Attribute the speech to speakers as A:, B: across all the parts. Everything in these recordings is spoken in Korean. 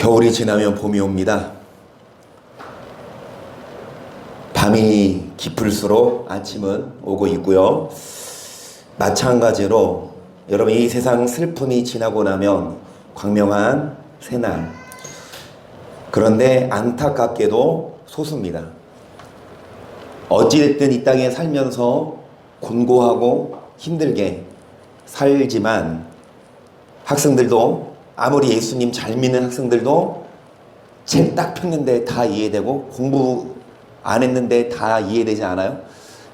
A: 겨울이 지나면 봄이 옵니다. 밤이 깊을수록 아침은 오고 있고요. 마찬가지로 여러분, 이 세상 슬픔이 지나고 나면 광명한 새날. 그런데 안타깝게도 소수입니다. 어찌됐든 이 땅에 살면서 곤고하고 힘들게 살지만 학생들도, 아무리 예수님 잘 믿는 학생들도 책 딱 폈는데 다 이해되고 공부 안 했는데 다 이해되지 않아요?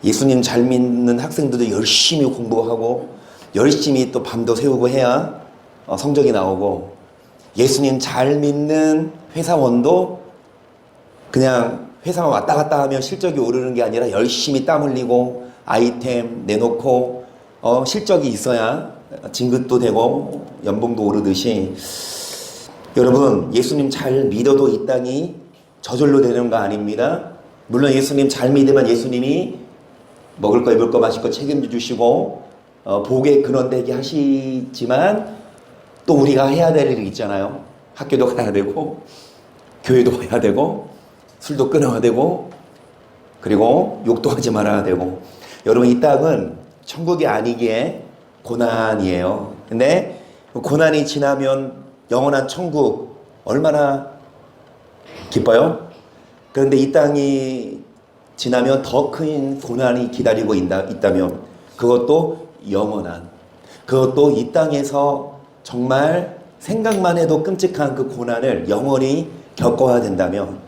A: 예수님 잘 믿는 학생들도 열심히 공부하고 열심히 또 밤도 새우고 해야 성적이 나오고, 예수님 잘 믿는 회사원도 그냥 회사만 왔다 갔다 하면 실적이 오르는 게 아니라 열심히 땀 흘리고 아이템 내놓고 실적이 있어야 진급도 되고 연봉도 오르듯이, 여러분, 예수님 잘 믿어도 이 땅이 저절로 되는 거 아닙니다. 물론 예수님 잘 믿으면 예수님이 먹을 거 입을 거 마실 거 책임져 주시고 복의 근원 되게 하시지만, 또 우리가 해야 될 일이 있잖아요. 학교도 가야 되고 교회도 가야 되고 술도 끊어야 되고 그리고 욕도 하지 말아야 되고. 여러분, 이 땅은 천국이 아니기에 고난이에요. 근데 고난이 지나면 영원한 천국 얼마나 기뻐요? 그런데 이 땅이 지나면 더 큰 고난이 기다리고 있다면 그것도 영원한, 그것도 이 땅에서 정말 생각만 해도 끔찍한 그 고난을 영원히 겪어야 된다면,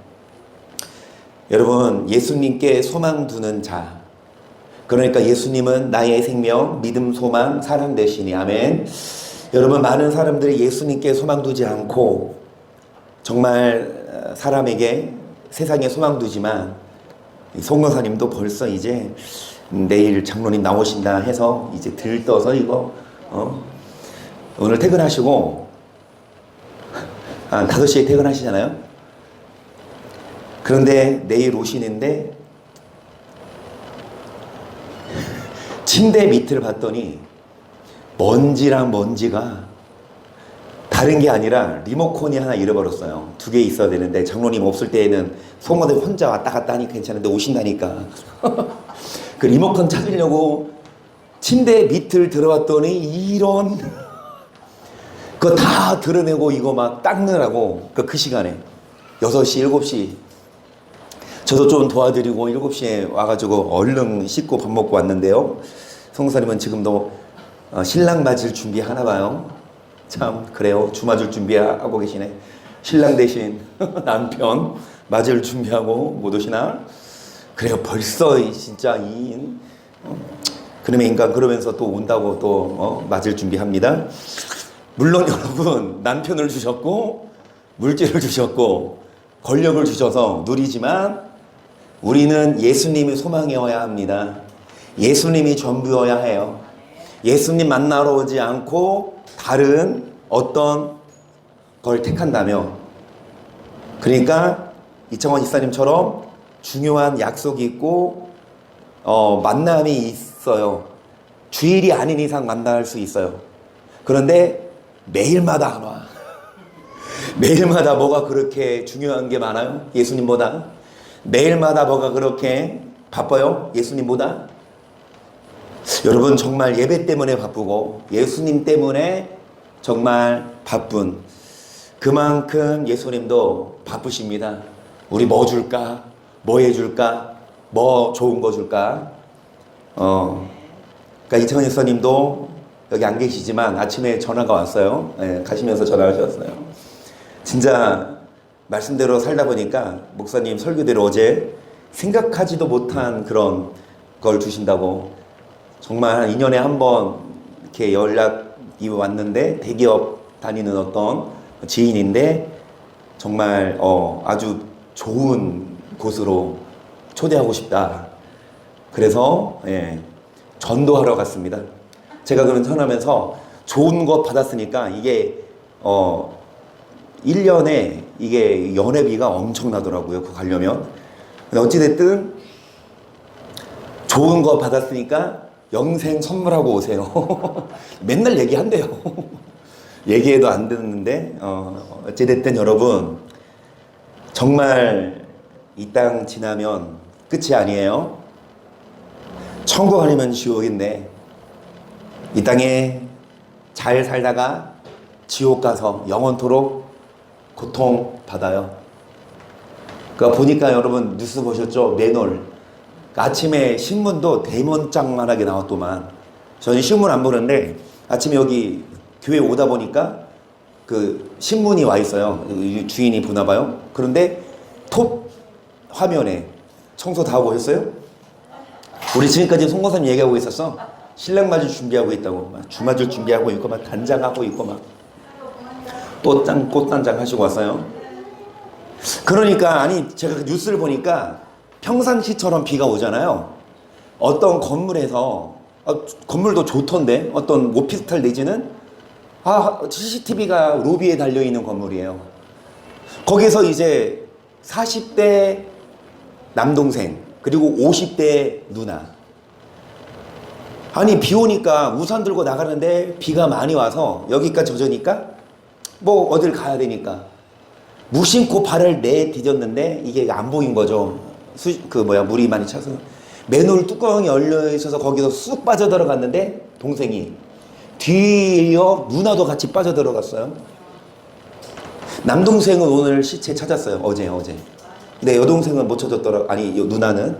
A: 여러분, 예수님께 소망 두는 자, 그러니까 예수님은 나의 생명, 믿음, 소망, 사랑 되시니. 아멘. 여러분, 많은 사람들이 예수님께 소망 두지 않고 정말 사람에게 세상에 소망 두지만, 송로사님도 벌써 이제 내일 장로님 나오신다 해서 이제 들떠서 이거 오늘 퇴근하시고 5시에 퇴근하시잖아요. 그런데 내일 오시는데 침대 밑을 봤더니 먼지랑 먼지가 다른 게 아니라 리모컨이 하나 잃어버렸어요. 2개 있어야 되는데 장로님 없을 때에는 송모들 혼자 왔다 갔다 하니까 괜찮은데 오신다니까 그 리모컨 찾으려고 침대 밑을 들어봤더니 이런 그거 다 드러내고 이거 막 닦느라고 그 시간에 6시, 7시 저도 좀 도와드리고 7시에 와가지고 얼른 씻고 밥 먹고 왔는데요. 성사님은 지금도 신랑 맞을 준비하나 봐요. 참 그래요. 주 맞을 준비하고 계시네. 신랑 대신 남편 맞을 준비하고 못 오시나? 그래요. 벌써 진짜 그놈의 인간 그러면서 또 온다고 또 맞을 준비합니다. 물론 여러분, 남편을 주셨고 물질을 주셨고 권력을 주셔서 누리지만 우리는 예수님이 소망이어야 합니다. 예수님이 전부여야 해요. 예수님 만나러 오지 않고 다른 어떤 걸 택한다며, 그러니까 이창원 집사님처럼 중요한 약속이 있고 만남이 있어요. 주일이 아닌 이상 만날 수 있어요. 그런데 매일마다 안 와. 매일마다 뭐가 그렇게 중요한 게 많아요? 예수님보다? 매일마다 뭐가 그렇게 바빠요? 예수님보다? 여러분, 정말 예배 때문에 바쁘고 예수님 때문에 정말 바쁜, 그만큼 예수님도 바쁘십니다. 우리 뭐 줄까? 뭐 해줄까? 뭐 좋은 거 줄까? 그러니까 이창원 집사님도 여기 안 계시지만 아침에 전화가 왔어요. 네, 가시면서 전화하셨어요. 진짜 말씀대로 살다 보니까 목사님 설교대로 어제 생각하지도 못한 그런 걸 주신다고. 정말 한 2년에 한 번 이렇게 연락이 왔는데 대기업 다니는 어떤 지인인데 정말 아주 좋은 곳으로 초대하고 싶다. 그래서 전도하러 갔습니다. 제가 그런 전하면서 좋은 거 받았으니까 이게 1년에 이게 연회비가 엄청나더라고요. 그거 가려면. 어찌됐든 좋은 거 받았으니까 영생 선물하고 오세요. 맨날 얘기한대요. 얘기해도 안 듣는데 어찌됐든 여러분 정말 이 땅 지나면 끝이 아니에요. 천국 아니면 지옥인데 이 땅에 잘 살다가 지옥 가서 영원토록 고통받아요. 그러니까 보니까 여러분 뉴스 보셨죠? 맨홀. 아침에 신문도 대문짝만하게 나왔더만. 저는 신문 안 보는데 아침에 여기 교회 오다 보니까 그 신문이 와 있어요. 주인이 보나 봐요. 그런데 톱 화면에 청소 다 하고 오셨어요? 우리 지금까지 송고사님 얘기하고 있었어. 신랑 맞을 준비하고 있다고. 막 주맞을 준비하고 있고 막 단장하고 있고 막 꽃단장 하시고 왔어요. 그러니까 아니 제가 뉴스를 보니까 평상시처럼 비가 오잖아요. 어떤 건물에서 건물도 좋던데 어떤 오피스텔 내지는 CCTV가 로비에 달려있는 건물이에요. 거기서 이제 40대 남동생 그리고 50대 누나, 아니 비 오니까 우산 들고 나가는데 비가 많이 와서 여기까지 젖으니까 뭐 어딜 가야 되니까 무심코 발을 내디뎠는데 이게 안 보인 거죠. 물이 많이 차서 맨홀 뚜껑이 열려 있어서 거기서 쑥 빠져 들어갔는데 동생이 뒤이어 누나도 같이 빠져 들어갔어요. 남동생은 오늘 시체 찾았어요. 어제. 근데 여동생은 못 찾았더라. 아니 누나는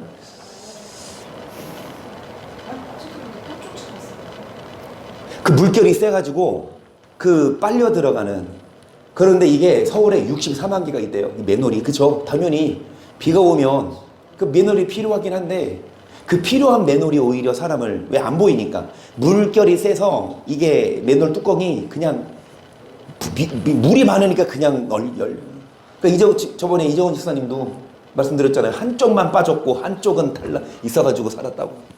A: 그 물결이 세가지고 그 빨려 들어가는. 그런데 이게 서울에 64만 개가 있대요. 맨홀이. 그죠? 당연히 비가 오면 그 맨홀이 필요하긴 한데 그 필요한 맨홀이 오히려 사람을 왜 안 보이니까 물결이 세서 이게 맨홀 뚜껑이 그냥 물이 많으니까 그냥 그러니까 저번에 이정훈 집사님도 말씀드렸잖아요. 한쪽만 빠졌고 한쪽은 달라 있어가지고 살았다고.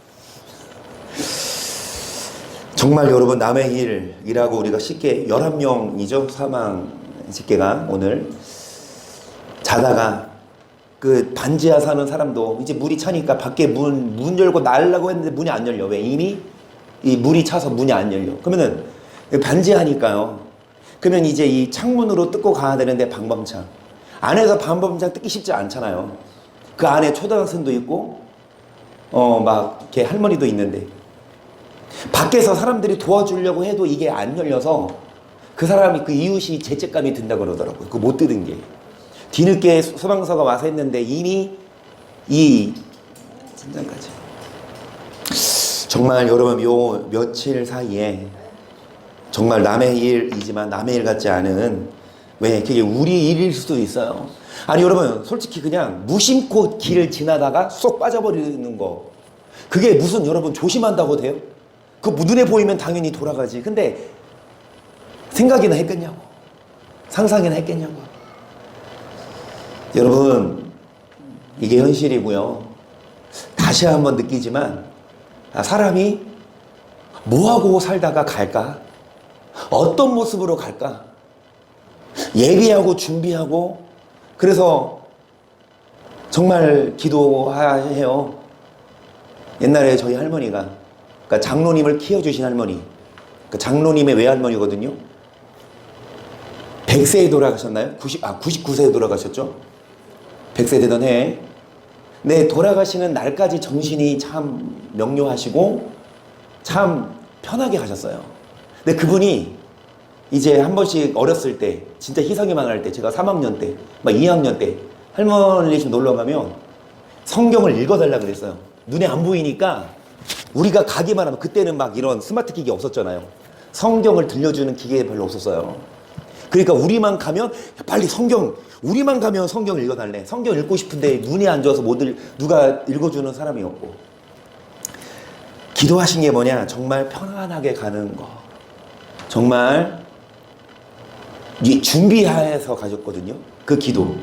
A: 정말 여러분 남의 일이라고 우리가 쉽게 11명이죠. 사망 집계가 오늘 자다가 그 반지하 사는 사람도 이제 물이 차니까 밖에 문 열고 나가려고 했는데 문이 안 열려. 왜? 이미 이 물이 차서 문이 안 열려. 그러면은 반지하니까요. 그러면 이제 이 창문으로 뜯고 가야 되는데 방범창 안에서 방범창 뜯기 쉽지 않잖아요. 그 안에 초등학생도 있고 막 이렇게 할머니도 있는데 밖에서 사람들이 도와주려고 해도 이게 안 열려서 그 사람이 그 이웃이 죄책감이 든다고 그러더라고요. 그거 못 뜯은 게. 뒤늦게 소방서가 와서 했는데 이미 이 진장까지. 정말 여러분 요 며칠 사이에 정말 남의 일이지만 남의 일 같지 않은, 왜 그게 우리 일일 수도 있어요. 아니 여러분 솔직히 그냥 무심코 길을 지나다가 쏙 빠져버리는 거, 그게 무슨 여러분 조심한다고 돼요? 그 눈에 보이면 당연히 돌아가지. 근데 생각이나 했겠냐고, 상상이나 했겠냐고. 여러분 이게 현실이고요. 다시 한번 느끼지만 사람이 뭐하고 살다가 갈까? 어떤 모습으로 갈까? 예비하고 준비하고, 그래서 정말 기도해요. 옛날에 저희 할머니가, 그러니까 장로님을 키워주신 할머니, 그러니까 장로님의 외할머니거든요. 100세에 돌아가셨나요? 99세에 돌아가셨죠? 100세 되던 해에. 네, 돌아가시는 날까지 정신이 참 명료하시고 참 편하게 가셨어요. 근데 그분이 이제 한 번씩 어렸을 때, 진짜 희성이만 할 때, 제가 3학년 때, 막 2학년 때 할머니 집 놀러 가면 성경을 읽어달라 그랬어요. 눈에 안 보이니까 우리가 가기만 하면, 그때는 막 이런 스마트 기기 없었잖아요. 성경을 들려주는 기계 별로 없었어요. 그러니까 우리만 가면 빨리 우리만 가면 성경을 읽어달래. 성경 읽고 싶은데 눈이 안 좋아서 누가 읽어주는 사람이 없고. 기도하신 게 뭐냐? 정말 편안하게 가는 거. 정말 준비해서 가셨거든요. 그 기도.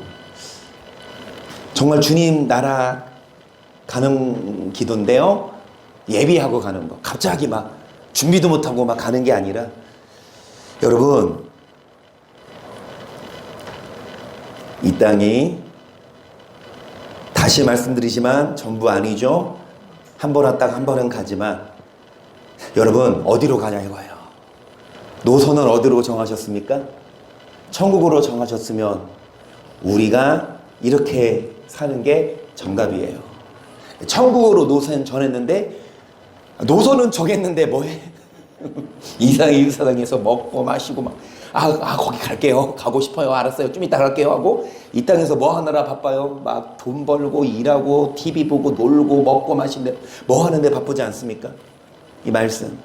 A: 정말 주님 나라 가는 기도인데요. 예비하고 가는 거. 갑자기 막 준비도 못하고 막 가는 게 아니라, 여러분 이 땅이, 다시 말씀드리지만 전부 아니죠. 한 번 왔다가 한 번은 가지만, 여러분 어디로 가냐 이거예요. 노선은 어디로 정하셨습니까? 천국으로 정하셨으면 우리가 이렇게 사는 게 정답이에요. 천국으로 노선 정했는데, 노선은 정했는데 뭐해? 이사당에서 먹고 마시고 막 거기 갈게요. 가고 싶어요. 알았어요. 좀 이따 갈게요 하고 이 땅에서 뭐 하느라 바빠요. 막 돈 벌고 일하고 TV 보고 놀고 먹고 마시는데 뭐 하는데 바쁘지 않습니까? 이 말씀,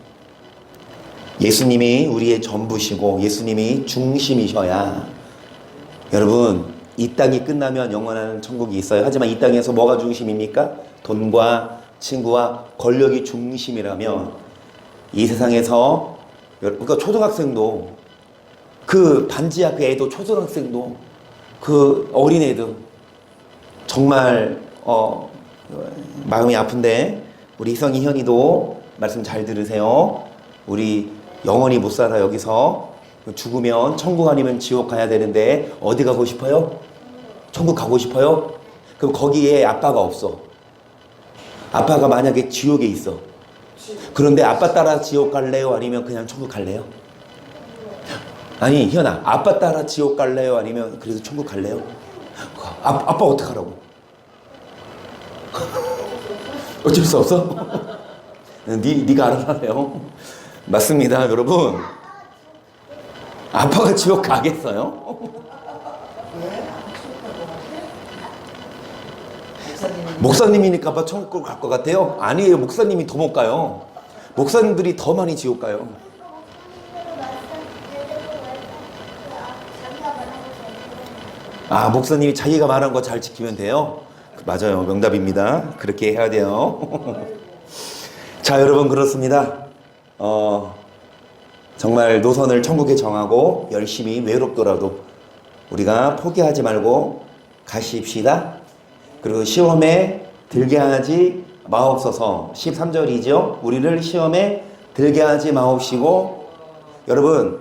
A: 예수님이 우리의 전부시고 예수님이 중심이셔야, 여러분, 이 땅이 끝나면 영원한 천국이 있어요. 하지만 이 땅에서 뭐가 중심입니까? 돈과 친구와 권력이 중심이라면 이 세상에서, 그러니까 초등학생도, 그 반지하 그 애도, 초등학생도, 그 어린애도 정말 마음이 아픈데, 우리 희성이 현이도 말씀 잘 들으세요. 우리 영원히 못 살아. 여기서 죽으면 천국 아니면 지옥 가야 되는데 어디 가고 싶어요? 천국 가고 싶어요? 그럼 거기에 아빠가 없어. 아빠가 만약에 지옥에 있어. 그런데 아빠 따라 지옥 갈래요? 아니면 그냥 천국 갈래요? 아니 희연아, 아빠 따라 지옥 갈래요? 아니면 그래도 천국 갈래요? 아빠 어떡하라고? 어쩔 수 없어? 네가 알아서 해요. 맞습니다, 여러분. 아빠가 지옥 가겠어요? 목사님이니까 아빠 천국 갈 것 같아요? 아니에요. 목사님이 더 못 가요. 목사님들이 더 많이 지옥 가요. 목사님이 자기가 말한 거 잘 지키면 돼요? 맞아요. 명답입니다. 그렇게 해야 돼요. 자, 여러분, 그렇습니다. 정말 노선을 천국에 정하고 열심히 외롭더라도 우리가 포기하지 말고 가십시다. 그리고 시험에 들게 하지 마옵소서. 13절이죠. 우리를 시험에 들게 하지 마옵시고. 여러분,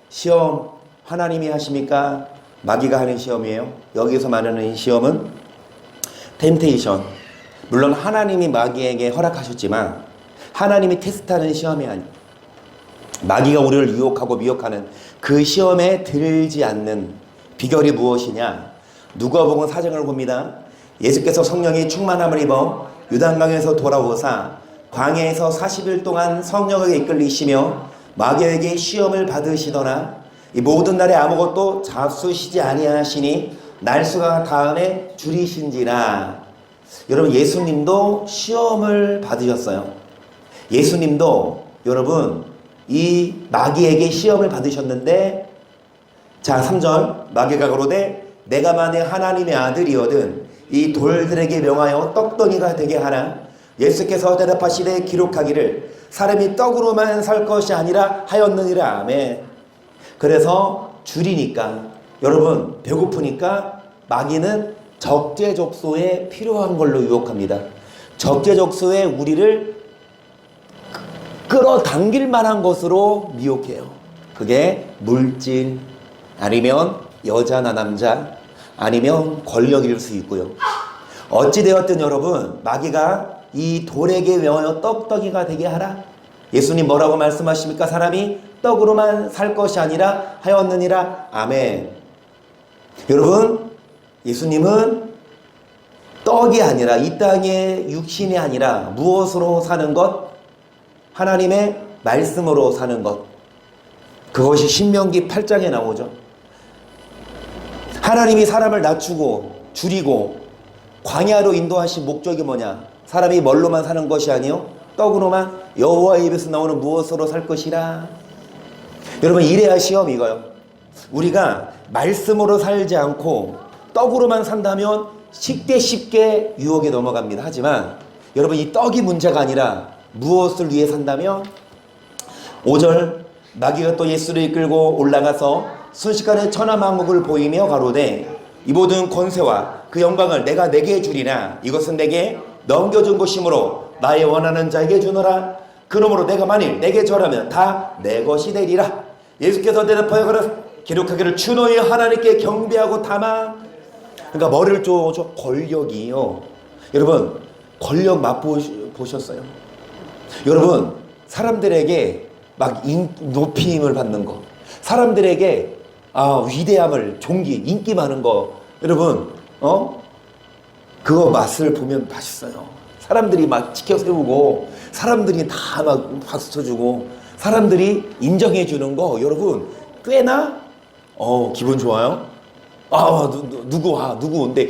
A: 시험 하나님이 하십니까? 마귀가 하는 시험이에요. 여기서 말하는 시험은 템테이션. 물론 하나님이 마귀에게 허락하셨지만 하나님이 테스트하는 시험이 아니에요. 마귀가 우리를 유혹하고 미혹하는 그 시험에 들지 않는 비결이 무엇이냐? 누가복음 4장을 봅니다. 예수께서 성령의 충만함을 입어 유단강에서 돌아오사 광야에서 40일 동안 성령에게 이끌리시며 마귀에게 시험을 받으시더라. 이 모든 날에 아무것도 잡수시지 아니하시니 날수가 다음에 줄이신지라. 여러분, 예수님도 시험을 받으셨어요. 예수님도 여러분 이 마귀에게 시험을 받으셨는데, 자 3절, 마귀가 가로되 내가 만일 하나님의 아들이거든 이 돌들에게 명하여 떡덩이가 되게 하라. 예수께서 대답하시되 기록하기를 사람이 떡으로만 살 것이 아니라 하였느니라. 아멘. 그래서 줄이니까, 여러분 배고프니까 마귀는 적재적소에 필요한 걸로 유혹합니다. 적재적소에 우리를 끌어당길 만한 것으로 미혹해요. 그게 물질, 아니면 여자나 남자, 아니면 권력일 수 있고요. 어찌되었든 여러분, 마귀가 이 돌에게 명하여 떡덩이가 되게 하라. 예수님 뭐라고 말씀하십니까? 사람이 떡으로만 살 것이 아니라 하였느니라. 아멘. 여러분, 예수님은 떡이 아니라, 이 땅의 육신이 아니라 무엇으로 사는 것? 하나님의 말씀으로 사는 것. 그것이 신명기 8장에 나오죠. 하나님이 사람을 낮추고 줄이고 광야로 인도하신 목적이 뭐냐? 사람이 뭘로만 사는 것이 아니요 떡으로만, 여호와의 입에서 나오는 무엇으로 살 것이라. 여러분, 이래야 시험 이거요. 우리가 말씀으로 살지 않고 떡으로만 산다면 쉽게 유혹에 넘어갑니다. 하지만 여러분, 이 떡이 문제가 아니라 무엇을 위해 산다면, 5절, 마귀가 또 예수를 이끌고 올라가서 순식간에 천하만국을 보이며 가로되 이 모든 권세와 그 영광을 내가 내게 주리라. 이것은 내게 넘겨준 것이므로 나의 원하는 자에게 주노라. 그러므로 내가 만일 내게 절하면 다 내 것이 되리라. 예수께서 대답하여 기록하기를 주 너희 하나님께 경배하고 담아. 그러니까 뭐를 줘? 권력이요. 여러분, 권력 맛보셨어요? 여러분, 사람들에게 막 높임을 받는 거, 사람들에게 위대함을, 존귀, 인기 많은 거, 여러분 그거 맛을 보면 맛있어요. 사람들이 막 지켜 세우고, 사람들이 다 막 박수 쳐주고, 사람들이 인정해 주는 거, 여러분 꽤나 기분 좋아요. 누구 온대.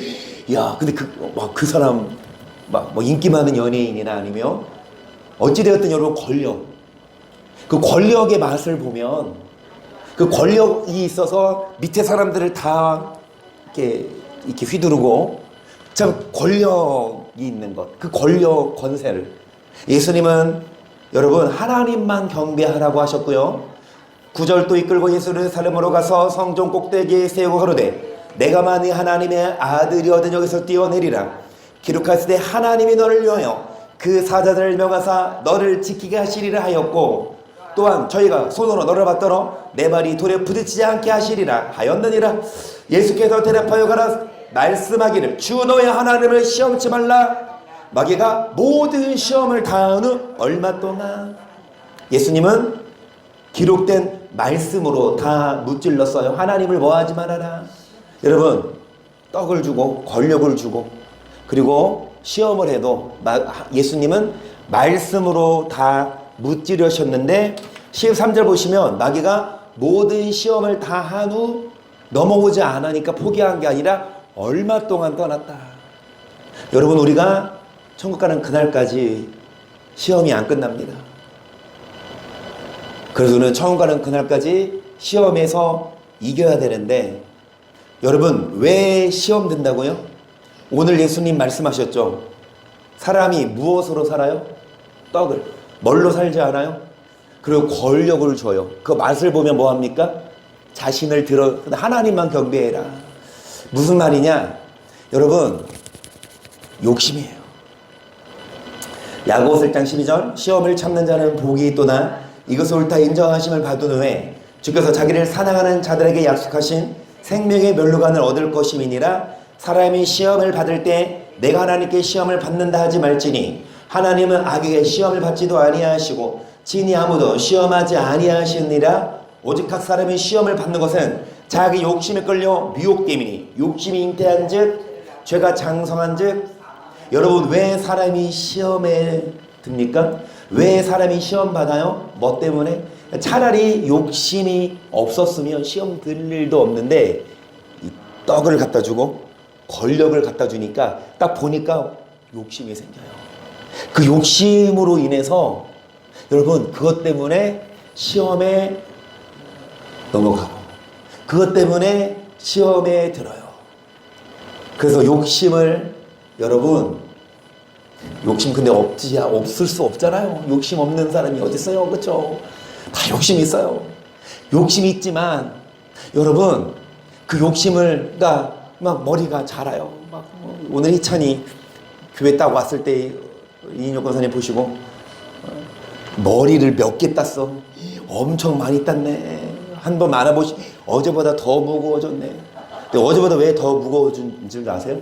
A: 야, 근데 그 사람 뭐 인기 많은 연예인이나 아니면 어찌되었든 여러분 그 권력의 맛을 보면, 그 권력이 있어서 밑에 사람들을 다 이렇게 휘두르고, 참 권력이 있는 것, 그 권력 권세를, 예수님은 여러분 하나님만 경배하라고 하셨고요. 9절도 이끌고 예루살렘으로 가서 성전 꼭대기에 세우고 가로되 내가 만일 하나님의 아들이거든 여기서 뛰어내리라. 기록하실 때 하나님이 너를 위하여 그 사자들을 명하사 너를 지키게 하시리라 하였고, 또한 저희가 손으로 너를 받들어 내 발이 돌에 부딪히지 않게 하시리라 하였느니라. 예수께서 대답하여 가라 말씀하기를 주 너의 하나님을 시험치 말라. 마귀가 모든 시험을 다한 후 얼마 동안, 예수님은 기록된 말씀으로 다 무찔렀어요. 하나님을 뭐하지 말아라. 여러분 떡을 주고 권력을 주고, 그리고 시험을 해도 예수님은 말씀으로 다 무찌르셨는데, 13절 보시면 마귀가 모든 시험을 다 한 후 넘어오지 않으니까 포기한 게 아니라 얼마 동안 떠났다. 여러분 우리가 천국 가는 그날까지 시험이 안 끝납니다. 그래서 우리는 천국 가는 그날까지 시험에서 이겨야 되는데, 여러분 왜 시험 된다고요? 오늘 예수님 말씀하셨죠. 사람이 무엇으로 살아요? 떡을. 뭘로 살지 않아요? 그리고 권력을 줘요. 그 맛을 보면 뭐합니까? 자신을 하나님만 경배해라. 무슨 말이냐? 여러분 욕심이에요. 야고보서 1장 12절 시험을 참는 자는 복이 있도다. 이것을 옳다 인정하심을 받은 후에 주께서 자기를 사랑하는 자들에게 약속하신 생명의 멸류관을 얻을 것임이니라. 사람이 시험을 받을 때 내가 하나님께 시험을 받는다 하지 말지니 하나님은 악에게 시험을 받지도 아니하시고 진히 아무도 시험하지 아니하시니라. 오직 각 사람이 시험을 받는 것은 자기 욕심에 끌려 미혹됨이니 욕심이 잉태한 즉 죄가 장성한 즉. 여러분 왜 사람이 시험에 듭니까? 왜 사람이 시험 받아요? 뭐 때문에? 차라리 욕심이 없었으면 시험 들 일도 없는데, 이 떡을 갖다 주고 권력을 갖다 주니까 딱 보니까 욕심이 생겨요. 그 욕심으로 인해서 여러분 그것 때문에 시험에 넘어가고, 그것 때문에 시험에 들어요. 그래서 욕심을, 여러분 욕심 근데 없을 수 없잖아요. 욕심 없는 사람이 어디 있어요? 그렇죠? 다 욕심이 있어요. 욕심이 있지만 여러분 그 욕심을 막 머리가 자라요. 막 오늘 희찬이 교회 딱 왔을 때 이인혁 권사님 보시고 머리를 몇 개 땄어. 엄청 많이 땄네. 한번 알아보시. 어제보다 더 무거워졌네. 근데 어제보다 왜 더 무거워진 줄 아세요?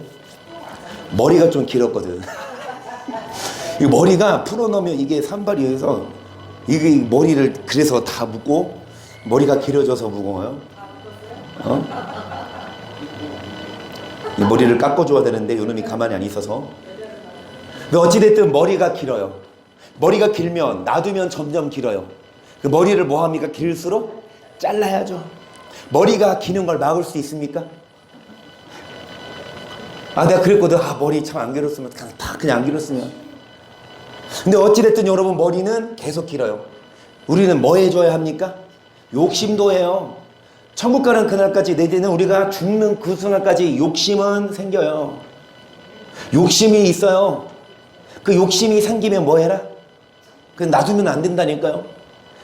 A: 머리가 좀 길었거든. 이 머리가 풀어놓으면 이게 산발이어서 이게 머리를 그래서 다 묶고, 머리가 길어져서 무거워요. 이 머리를 깎아줘야 되는데 요놈이 가만히 안 있어서. 어찌됐든 머리가 길어요. 머리가 길면 놔두면 점점 길어요. 그 머리를 뭐합니까? 길수록 잘라야죠. 머리가 기는 걸 막을 수 있습니까? 내가 그랬거든. 머리 참 안 길었으면, 그냥 안 길었으면. 근데 어찌됐든 여러분 머리는 계속 길어요. 우리는 뭐 해줘야 합니까? 욕심도 해요. 천국 가는 그날까지, 내지는 우리가 죽는 그 순간까지 욕심은 생겨요. 욕심이 있어요. 그 욕심이 생기면 뭐 해라? 그 놔두면 안 된다니까요.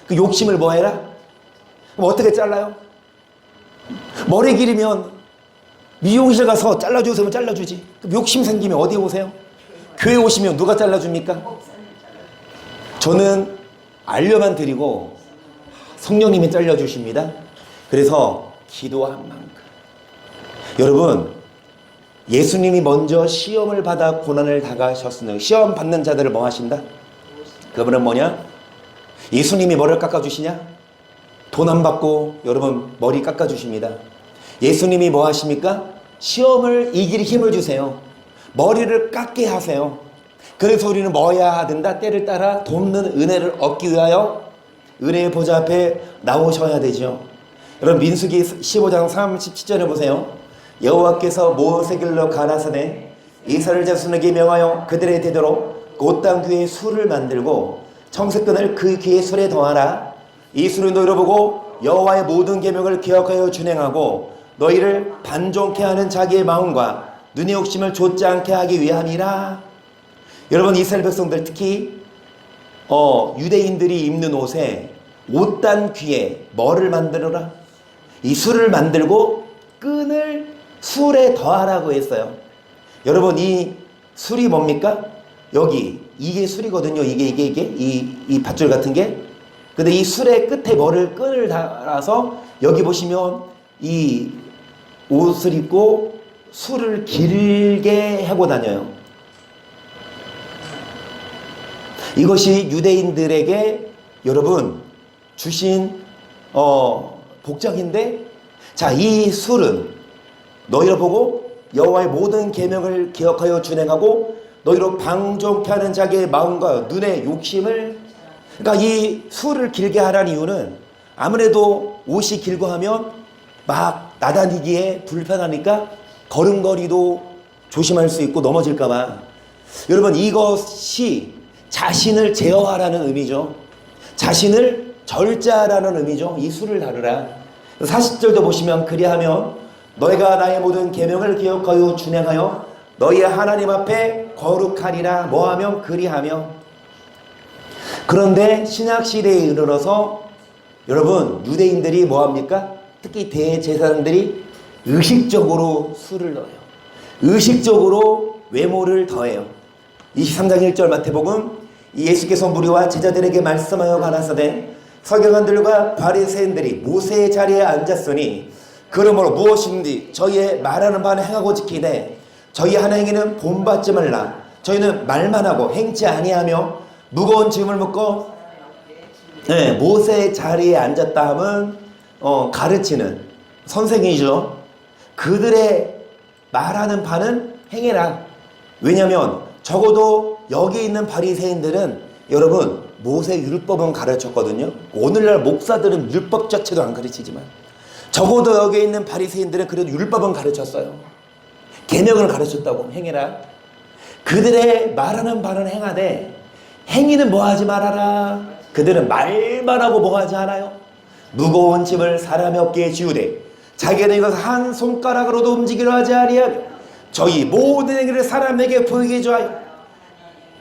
A: 그 욕심을 뭐 해라? 그럼 어떻게 잘라요? 머리 길이면 미용실 가서 잘라주세요. 잘라주지. 욕심 생기면 어디 오세요? 교회 오시면 누가 잘라줍니까? 저는 알려만 드리고 성령님이 잘라주십니다. 그래서 기도한 만큼. 여러분 예수님이 먼저 시험을 받아 고난을 당하셨으니 시험 받는 자들을 뭐 하신다? 그분은 뭐냐? 예수님이 뭐를 깎아주시냐? 돈 안 받고 여러분 머리 깎아주십니다. 예수님이 뭐 하십니까? 시험을 이길 힘을 주세요. 머리를 깎게 하세요. 그래서 우리는 뭐 해야 된다? 때를 따라 돕는 은혜를 얻기 위하여 은혜의 보좌 앞에 나오셔야 되죠. 여러분 민수기 15장 37절에 보세요. 여호와께서 모세길로 가라사대 이스라엘 자손에게 명하여 그들의 대대로 그 땅 귀에 술을 만들고 청색끈을 그 귀에 술에 더하라. 이 술을 너희로 보고 여호와의 모든 계명을 기억하여 준행하고 너희를 반종케 하는 자기의 마음과 눈의 욕심을 좇지 않게 하기 위함이라. 여러분 이스라엘 백성들 특히 유대인들이 입는 옷에 옷단 귀에 뭐를 만들어라? 이 술을 만들고 끈을 술에 더하라고 했어요. 여러분 이 술이 뭡니까? 여기 이게 술이거든요. 이 밧줄 같은 게. 근데 이 술의 끝에 끈을 달아서 여기 보시면 이 옷을 입고 술을 길게 하고 다녀요. 이것이 유대인들에게 여러분 주신 복장인데, 자, 이 술은 너희를 보고 여호와의 모든 계명을 기억하여 준행하고 너희로 방종케 하는 자기의 마음과 눈의 욕심을, 그러니까 이 술을 길게 하라는 이유는 아무래도 옷이 길고 하면 막 나다니기에 불편하니까 걸음걸이도 조심할 수 있고 넘어질까 봐. 여러분 이것이 자신을 제어하라는 의미죠. 자신을 절제하라는 의미죠. 이 술을 다루라. 40절도 보시면 그리하면 너희가 나의 모든 계명을 기억하여 준행하여 너희의 하나님 앞에 거룩하리라. 뭐하면? 그리하며. 그런데 신약시대에 이르러서 여러분 유대인들이 뭐합니까? 특히 대제사장들이 의식적으로 술을 넣어요. 의식적으로 외모를 더해요. 23장 1절 마태복음, 예수께서 무리와 제자들에게 말씀하여 가라사대 서기관들과 바리새인들이 모세의 자리에 앉았으니 그러므로 무엇인지 저희의 말하는 바는 행하고 지키되 저희 하나 행위는 본받지 말라. 저희는 말만 하고 행치 아니하며 무거운 짐을 묶어 모세의 자리에 앉았다 함은 가르치는 선생이죠. 그들의 말하는 바는 행해라. 왜냐하면 적어도 여기 있는 바리새인들은 여러분 모세 율법은 가르쳤거든요. 오늘날 목사들은 율법 자체도 안 가르치지만 적어도 여기 있는 바리새인들은 그래도 율법은 가르쳤어요. 계명을 가르쳤다고. 행해라. 그들의 말하는 바는 행하되 행위는 뭐하지 말아라. 그들은 말만 하고 뭐하지 않아요? 무거운 짐을 사람의 어깨에 지우되 자기는 이것을 한 손가락으로도 움직이려 하지 아니하며 저희 모든 행위를 사람에게 보이게 하여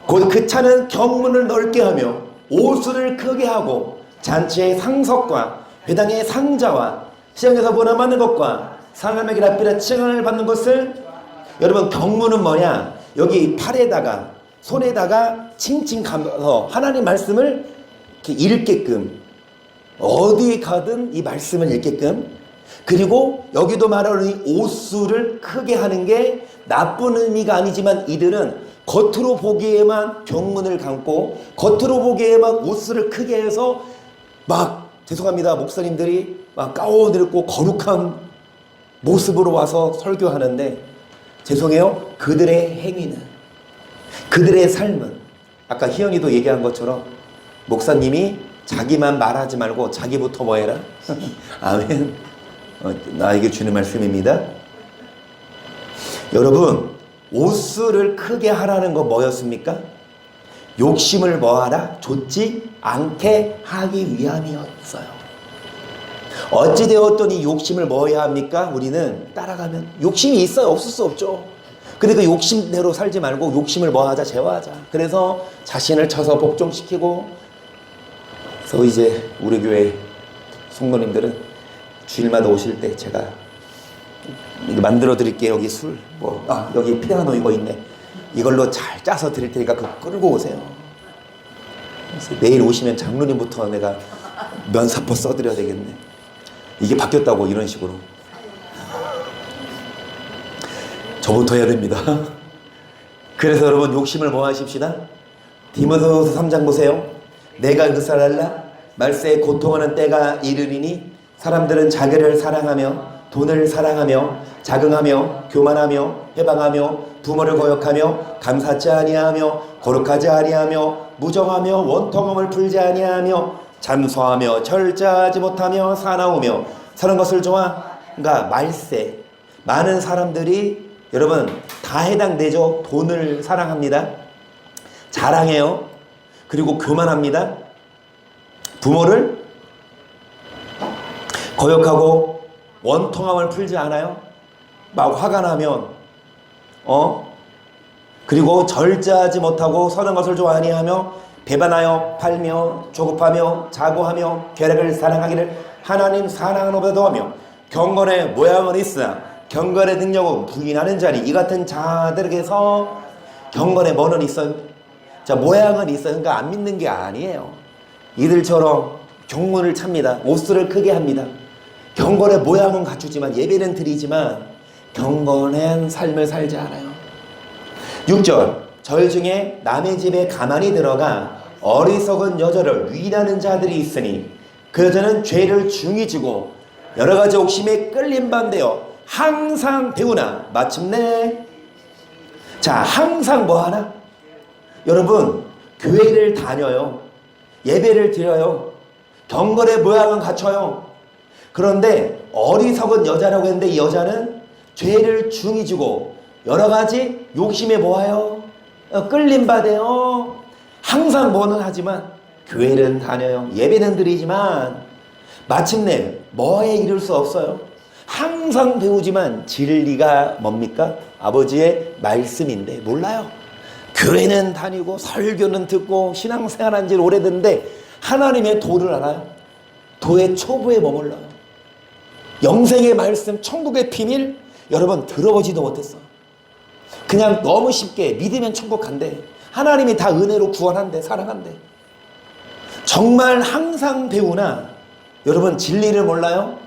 A: 곧 그 차는 경문을 넓게 하며 오수를 크게 하고 잔치의 상석과 회당의 상자와 시장에서 보나마는 것과 사람에게 납비라 칭을 받는 것을. 여러분 경문은 뭐냐? 여기 팔에다가 손에다가 칭칭 감아서 하나님 말씀을 이렇게 읽게끔, 어디에 가든 이 말씀을 읽게끔. 그리고 여기도 말하는 이 오수를 크게 하는 게 나쁜 의미가 아니지만 이들은 겉으로 보기에만 경문을 감고 겉으로 보기에만 오수를 크게 해서 막, 죄송합니다, 목사님들이 막 가운 입고 거룩한 모습으로 와서 설교하는데 죄송해요, 그들의 행위는, 그들의 삶은 아까 희연이도 얘기한 것처럼 목사님이 자기만 말하지 말고 자기부터 뭐 해라. 아멘. 나에게 주는 말씀입니다. 여러분 오수를 크게 하라는 거 뭐였습니까? 욕심을 뭐하라? 좇지 않게 하기 위함이었어요. 어찌되었든 이 욕심을 뭐 해야 합니까? 우리는 따라가면 욕심이 있어요. 없을 수 없죠. 근데 그 욕심대로 살지 말고 욕심을 뭐 하자? 제어하자. 그래서 자신을 쳐서 복종시키고. 그래서 이제 우리 교회 성도님들은 주일마다 오실 때 제가 만들어 드릴게요. 여기 술, 여기 피아노 이거 있네. 이걸로 잘 짜서 드릴 테니까 그거 끌고 오세요. 그래서 내일 오시면 장로님부터 내가 면사포 써드려야 되겠네. 이게 바뀌었다고 이런 식으로. 저부터 해야 됩니다. 그래서 여러분 욕심을 뭐 하십시다. 디모데후서 3장 보세요. 내가 의사랄라 말세에 고통하는 때가 이르리니 사람들은 자기를 사랑하며 돈을 사랑하며 자긍하며 교만하며 해방하며 부모를 거역하며 감사치 아니하며 거룩하지 아니하며 무정하며 원통함을 풀지 아니하며 잠소하며 절제하지 못하며 사나우며 사는 것을 좋아. 그러니까 말세 많은 사람들이 여러분 다 해당되죠. 돈을 사랑합니다. 자랑해요. 그리고 교만합니다. 부모를 거역하고 원통함을 풀지 않아요. 막 화가 나면 그리고 절제하지 못하고 서는 것을 좋아하니하며 배반하여 팔며 조급하며 자고하며 계략을 사랑하기를 하나님 사랑하는 것보다도 하며 경건의 모양은 있으나 경건의 능력은 부인하는 자니 이 같은 자들에게서 경건의 뭐는 있어요? 자, 모양은 있어요. 그러니까 안 믿는 게 아니에요. 이들처럼 경문을 찹니다. 옷을 크게 합니다. 경건의 모양은 갖추지만 예배는 드리지만 경건한 삶을 살지 않아요. 6절 저희 중에 남의 집에 가만히 들어가 어리석은 여자를 위인하는 자들이 있으니 그 여자는 죄를 중히 지고 여러 가지 욕심에 끌린 반대요 항상 배우나 마침내 자 항상 뭐하나? 여러분 교회를 다녀요. 예배를 드려요. 경건의 모양은 갖춰요. 그런데 어리석은 여자라고 했는데 이 여자는 죄를 중히 지고 여러 가지 욕심에 뭐하여? 끌림 받아요. 항상 뭐는 하지만 교회는 다녀요. 예배는 드리지만 마침내 뭐에 이를 수 없어요. 항상 배우지만 진리가 뭡니까? 아버지의 말씀인데 몰라요. 교회는 다니고 설교는 듣고 신앙생활한 지 오래됐는데 하나님의 도를 알아요. 도의 초보에 머물러요. 영생의 말씀, 천국의 비밀 여러분 들어보지도 못했어. 그냥 너무 쉽게 믿으면 천국 간대. 하나님이 다 은혜로 구원한대, 사랑한대. 정말 항상 배우나 여러분 진리를 몰라요?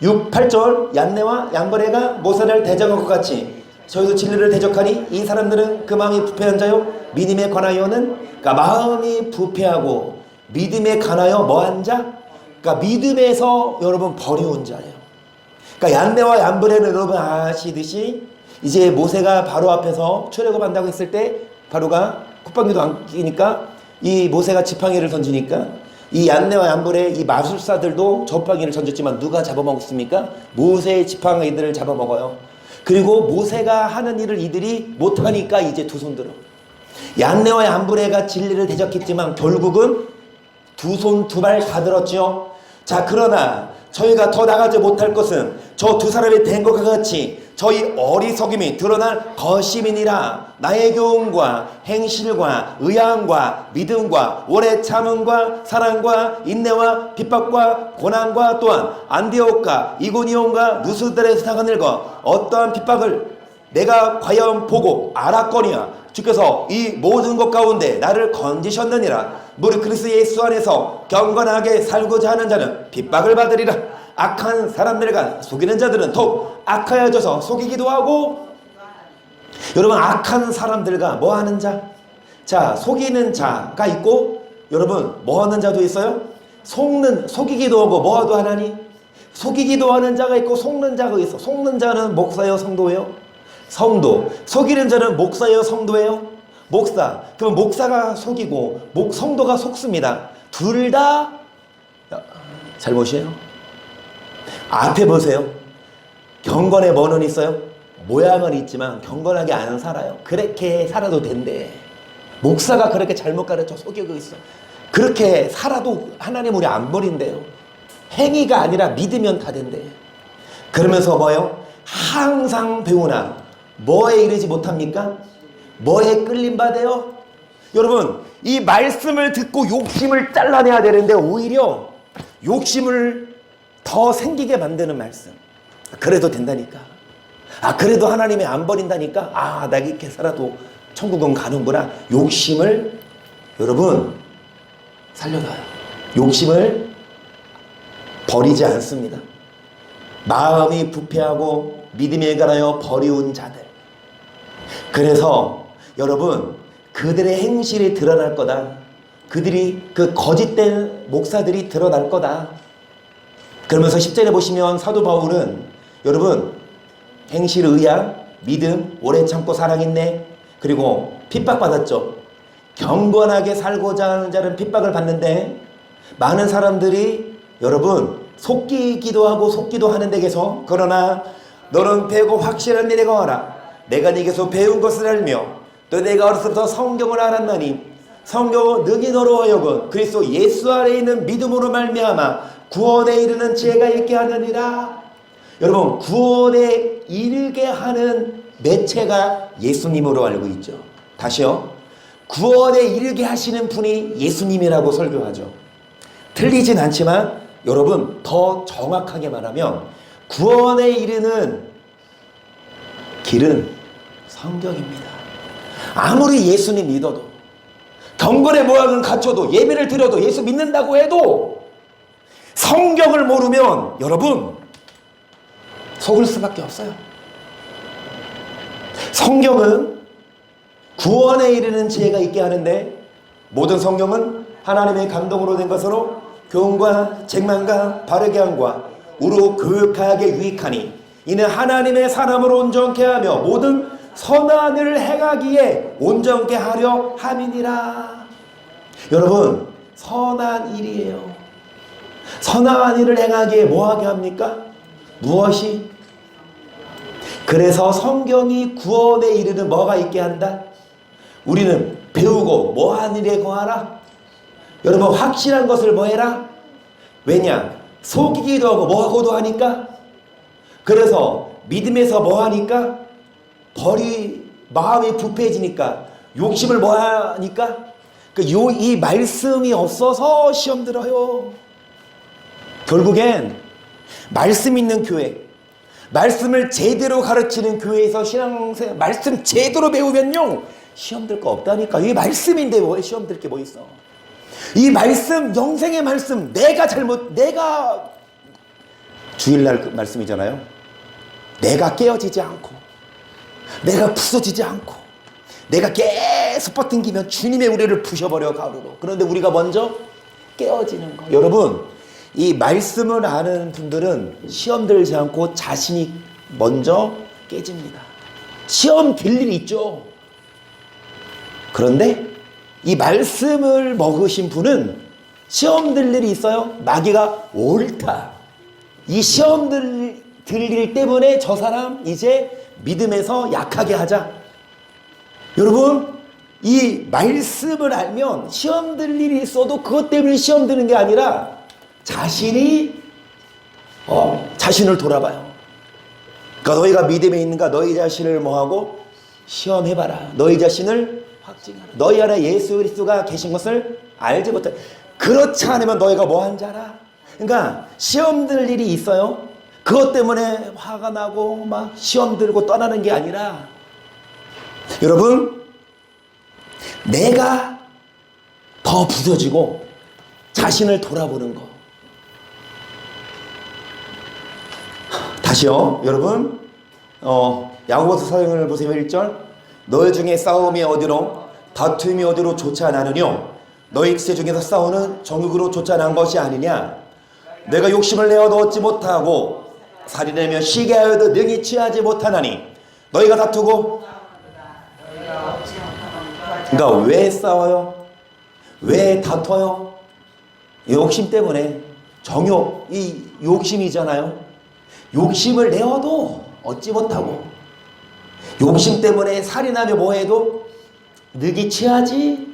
A: 6, 8절 얀네와 얀브레가 모세를 대적한 것 같이 저희도 진리를 대적하니 이 사람들은 그 마음이 부패한 자요 믿음에 관하여는 그러니까 마음이 부패하고 믿음에 관하여 뭐한 자? 그러니까 믿음에서 여러분 버려온 자예요. 그러니까 얀네와 얀브레는 여러분 아시듯이 이제 모세가 바로 앞에서 출애굽한다고 했을 때 바로가 콧방귀도 안 끼니까 이 모세가 지팡이를 던지니까 이 얀네와 얀브레 이 마술사들도 지팡이를 던졌지만 누가 잡아먹었습니까? 모세의 지팡이들을 잡아먹어요. 그리고 모세가 하는 일을 이들이 못하니까 이제 두 손 들어. 얀네와 얀브레가 진리를 대적했지만 결국은 두 손 두 발 다 들었죠. 자 그러나 저희가 더 나가지 못할 것은 저 두 사람이 된 것과 같이 저희 어리석임이 드러날 것임이니라. 나의 교훈과 행실과 의향과 믿음과 오래 참음과 사랑과 인내와 핍박과 고난과 또한 안디옥과 이고니온과 누스들에서 당한 일과 어떠한 핍박을 내가 과연 보고 알았거니와 주께서 이 모든 것 가운데 나를 건지셨느니라. 무릇 그리스도 예수 안에서 경건하게 살고자 하는 자는 핍박을 받으리라. 악한 사람들과 속이는 자들은 더욱 악하여져서 속이기도 하고. 여러분 악한 사람들과 뭐 하는 자? 자 속이는 자가 있고 여러분 뭐 하는 자도 있어요? 속이기도 하고 뭐도 하나니? 속이기도 하는 자가 있고 속는 자가 있어. 속는 자는 목사예요 성도예요? 성도. 속이는 자는 목사예요 성도예요? 목사. 그럼 목사가 속이고 성도가 속습니다. 둘 다 잘못이에요. 앞에 보세요. 경건에 뭐는 있어요? 모양은 있지만 경건하게 안 살아요. 그렇게 살아도 된대. 목사가 그렇게 잘못 가르쳐 속이고 있어. 그렇게 살아도 하나님 우리 안 버린대요. 행위가 아니라 믿으면 다 된대. 그러면서 뭐예요? 항상 배우나 뭐에 이르지 못합니까? 뭐에 끌림받아요? 여러분 이 말씀을 듣고 욕심을 잘라내야 되는데 오히려 욕심을 더 생기게 만드는 말씀. 그래도 된다니까. 그래도 하나님이 안 버린다니까. 나 이렇게 살아도 천국은 가는구나. 욕심을 여러분 살려놔요. 욕심을 버리지 않습니다. 마음이 부패하고 믿음에 관하여 버리운 자들. 그래서 여러분 그들의 행실이 드러날 거다. 그 거짓된 목사들이 드러날 거다. 그러면서 10절에 보시면 사도 바울은 여러분 행실 의약, 믿음, 오래 참고 사랑했네. 그리고 핍박받았죠. 경건하게 살고자 하는 자는 핍박을 받는데 많은 사람들이 여러분 속기기도 하고 속기도 하는 데에서 그러나 너는 배우고 확실한 일에가 와라. 내가 네게서 배운 것을 알며 또 내가 어려서부터 성경을 알았나니 성경은 능히 너로 하여금 그리스도 예수 안에 있는 믿음으로 말미암아 구원에 이르는 지혜가 있게 하느니라. 여러분 구원에 이르게 하는 매체가 예수님으로 알고 있죠. 다시요. 구원에 이르게 하시는 분이 예수님이라고 설교하죠. 틀리진 않지만 여러분 더 정확하게 말하면 구원에 이르는 길은 성경입니다. 아무리 예수님 믿어도 경건의 모양을 갖춰도 예배를 드려도 예수 믿는다고 해도 성경을 모르면 여러분 속을 수밖에 없어요. 성경은 구원에 이르는 지혜가 있게 하는데 모든 성경은 하나님의 감동으로 된 것으로 교훈과 책망과 바르게 함과 우로 교육하게 유익하니 이는 하나님의 사람으로 온전케 하며 모든 선한 일을 행하기에 온전케 하려 함이니라. 여러분 선한 일이에요. 선한 일을 행하기에 뭐하게 합니까? 무엇이? 그래서 성경이 구원에 이르는 뭐가 있게 한다? 우리는 배우고 뭐한 일에 거하라. 여러분 확실한 것을 뭐 해라? 왜냐? 속이기도 하고 뭐하고도 하니까. 그래서 믿음에서 뭐 하니까? 마음이 부패해지니까 욕심을 뭐 하니까? 이 말씀이 없어서 시험 들어요. 결국엔 말씀 있는 교회, 말씀을 제대로 가르치는 교회에서 신앙생활 말씀 제대로 배우면요 시험 들 거 없다니까. 이게 말씀인데 뭐 시험 들 게 뭐 있어. 이 말씀 영생의 말씀 내가 주일날 말씀이잖아요. 내가 깨어지지 않고 내가 부서지지 않고 내가 계속 버팅기면 주님의 우리를 부셔버려 가루로. 그런데 우리가 먼저 깨어지는 거. 여러분 이 말씀을 아는 분들은 시험 들지 않고 자신이 먼저 깨집니다. 시험 들 일이 있죠. 그런데 이 말씀을 먹으신 분은 시험 들 일이 있어요. 마귀가 옳다. 이 시험 들 일 때문에 저 사람 이제 믿음에서 약하게 하자. 여러분 이 말씀을 알면 시험 들 일이 있어도 그것 때문에 시험 드는 게 아니라 자신을 돌아봐요. 그러니까 너희가 믿음에 있는가 너희 자신을 뭐하고 시험해봐라. 너희 자신을 확증하라. 너희 안에 예수 그리스도가 계신 것을 알지 못해. 그렇지 않으면 너희가 뭐한 자라. 그러니까 시험 들 일이 있어요. 그것 때문에 화가 나고 막 시험 들고 떠나는 게 아니라 여러분 내가 더 부서지고 자신을 돌아보는 거. 다시요 여러분 야고보서 4장을 보세요. 1절 너희 중에 싸움이 어디로 다툼이 어디로 쫓아나느뇨 너희 세 중에서 싸우는 정욕으로 쫓아난 것이 아니냐. 내가 욕심을 내어도 얻지 못하고 살인하며 쉬게 하여도 능히 취하지 못하나니 너희가 다투고. 그러니까 왜 싸워요? 왜 다퉈요? 욕심 때문에. 정욕, 이 욕심이잖아요. 욕심을 내어도 얻지 못하고 욕심 때문에 살인하며 뭐해도 능히 취하지.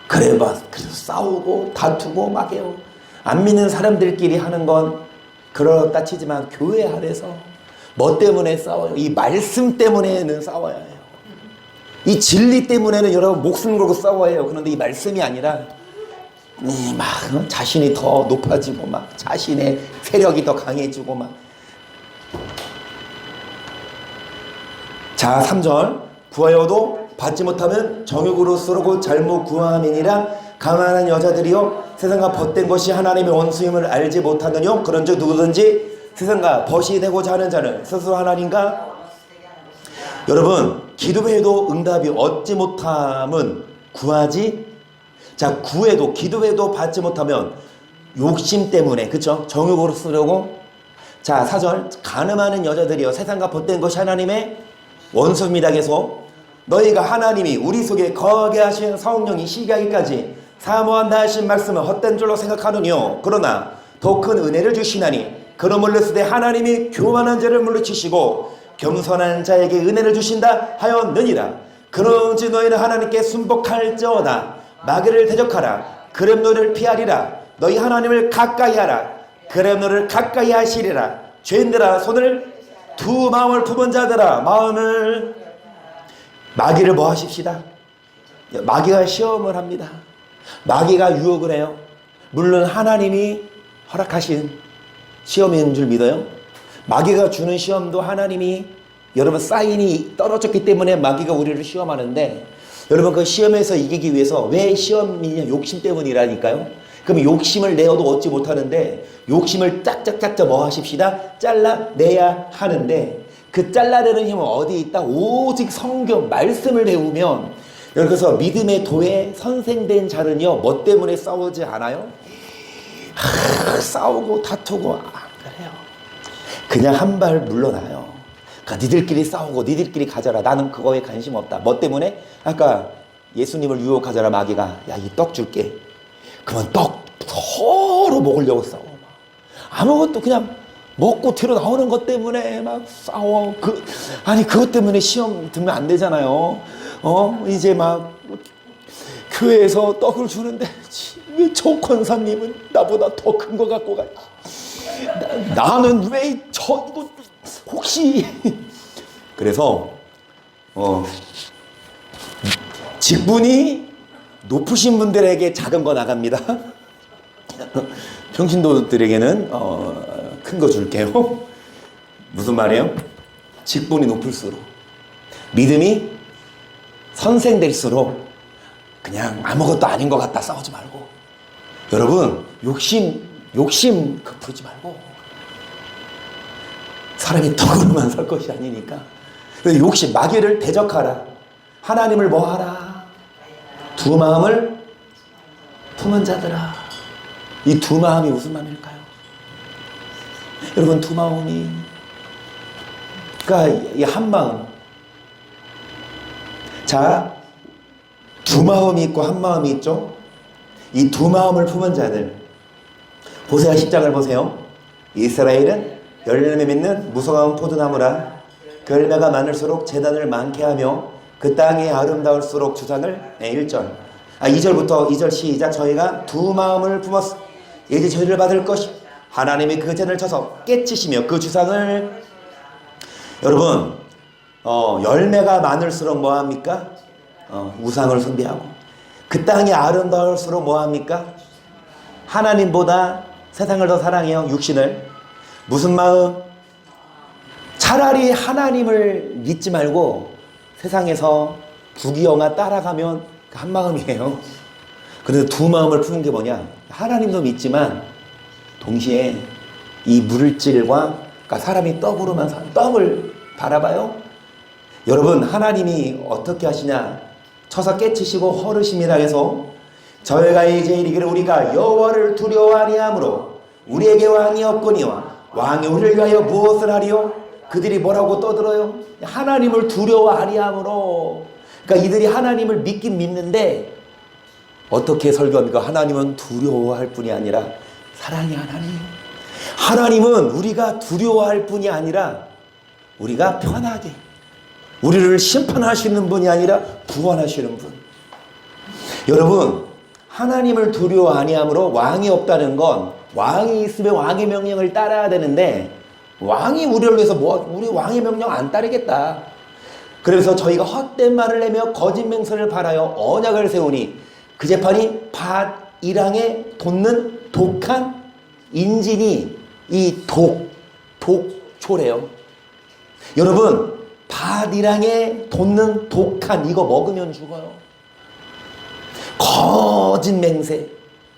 A: 그래서 싸우고 다투고 막 해요. 안 믿는 사람들끼리 하는 건 그렇다 치지만 교회 안에서 뭐 때문에 싸워요? 이 말씀 때문에는 싸워야 해요. 이 진리 때문에는 여러분 목숨 걸고 싸워야 해요. 그런데 이 말씀이 아니라 막 자신이 더 높아지고 막 자신의 세력이 더 강해지고 막. 자 3절 구하여도 받지 못하면 정욕으로 쓰러고 잘못 구함이니라. 가난한 여자들이요 세상과 벗된 것이 하나님의 원수임을 알지 못하느뇨. 그런즉 누구든지 세상과 벗이 되고자 하는 자는 스스로 하나님과. 여러분 기도해도 응답이 얻지 못함은 구하지 자, 구해도 기도해도 받지 못하면 욕심 때문에, 그쵸? 정욕으로 쓰려고. 자, 4절, 간음하는 여자들이여 세상과 벗된 것이 하나님의 원수입니다. 계속 너희가 하나님이 우리 속에 거하게 하신 성령이 시기하기까지 사모한다 하신 말씀은 헛된 줄로 생각하느니요, 그러나 더 큰 은혜를 주시나니 그로 물렸으되 하나님이 교만한 자를 물리치시고 겸손한 자에게 은혜를 주신다 하였느니라. 그런지 너희는 하나님께 순복할지어다. 마귀를 대적하라. 그럼 너를 피하리라. 너희 하나님을 가까이 하라. 그럼 너를 가까이 하시리라. 죄인들아, 손을 두 마음을 품은 자들아, 마음을. 마귀를 뭐 하십시다? 마귀가 시험을 합니다. 마귀가 유혹을 해요. 물론 하나님이 허락하신 시험인 줄 믿어요? 마귀가 주는 시험도 하나님이, 여러분, 사인이 떨어졌기 때문에 마귀가 우리를 시험하는데, 여러분, 그 시험에서 이기기 위해서, 왜 시험이냐? 욕심 때문이라니까요. 그럼 욕심을 내어도 얻지 못하는데 욕심을 짝짝짝짝 뭐 하십시다? 잘라내야 하는데, 그 잘라내는 힘은 어디 있다? 오직 성경 말씀을 배우면. 여러분, 그래서 믿음의 도에 선생된 자는요, 뭐 때문에 싸우지 않아요? 싸우고 다투고 안 그래요. 그냥 한 발 물러나요. 그러니까 니들끼리 싸우고 니들끼리 가져라. 나는 그거에 관심 없다. 뭐 때문에? 아까 예수님을 유혹하잖아, 마귀가. 야, 이 떡 줄게. 그러면 떡 서로 먹으려고 싸워. 아무것도 그냥 먹고 뒤로 나오는 것 때문에 막 싸워. 아니, 그것 때문에 시험 들면 안 되잖아요. 이제 막 교회에서 떡을 주는데 왜 저 권사님은 나보다 더 큰 거 갖고 가지? 나는 왜 이거 혹시. 그래서 직분이 높으신 분들에게 작은 거 나갑니다. 평신도들에게는 큰 거 줄게요. 무슨 말이에요? 직분이 높을수록, 믿음이 선생될수록 그냥 아무것도 아닌 것 같다 싸우지 말고. 여러분, 욕심 부르지 말고. 사람이 떡으로만 살 것이 아니니까. 욕심, 마귀를 대적하라. 하나님을 뭐 하라? 두 마음을 품은 자들아. 이 두 마음이 무슨 마음일까요? 여러분, 두 마음이, 그러니까 이 한 마음. 자, 두 마음이 있고 한 마음이 있죠. 이 두 마음을 품은 자들, 호세아 10장을 보세요. 이스라엘은 열매 맺는 무성한 포도나무라. 그 열매가 많을수록 재단을 많게 하며 그 땅이 아름다울수록 주상을. 1절. 2절부터 2절 시작. 저희가 두 마음을 품었어. 이제 저희를 받을 것이. 하나님이 그 재단을 쳐서 깨치시며 그 주상을. 여러분, 열매가 많을수록 뭐합니까? 우상을 숭배하고. 그 땅이 아름다울수록 뭐합니까? 하나님보다 세상을 더 사랑해요. 육신을. 무슨 마음? 차라리 하나님을 믿지 말고 세상에서 부귀영화 따라가면 한 마음이에요. 그런데 두 마음을 푸는 게 뭐냐? 하나님도 믿지만 동시에 이 물질과, 그러니까 사람이 떡을 바라봐요. 여러분, 하나님이 어떻게 하시냐? 쳐서 깨치시고 허르십니다. 해서 저희가 이제 이르기를 우리가 여호와를 두려워하니 하므로 우리에게 왕이 없거니와 왕이 우리를 위하여 무엇을 하리요? 그들이 뭐라고 떠들어요? 하나님을 두려워하니 하므로. 그러니까 이들이 하나님을 믿긴 믿는데 어떻게 설교합니까? 하나님은 두려워할 뿐이 아니라 사랑의 하나님. 하나님은 우리가 두려워할 뿐이 아니라 우리가 편하게, 우리를 심판하시는 분이 아니라 구원하시는 분. 여러분, 하나님을 두려워 아니함으로 왕이 없다는 건, 왕이 있으면 왕의 명령을 따라야 되는데 왕이 우리를 위해서 우리 왕의 명령 안 따르겠다. 그래서 저희가 헛된 말을 내며 거짓 맹세를 바라여 언약을 세우니 그 재판이 밧이랑에 돋는 독한 인진이 이 독초래요. 여러분, 밧이랑에 돋는 독한 이거 먹으면 죽어요. 거짓 맹세.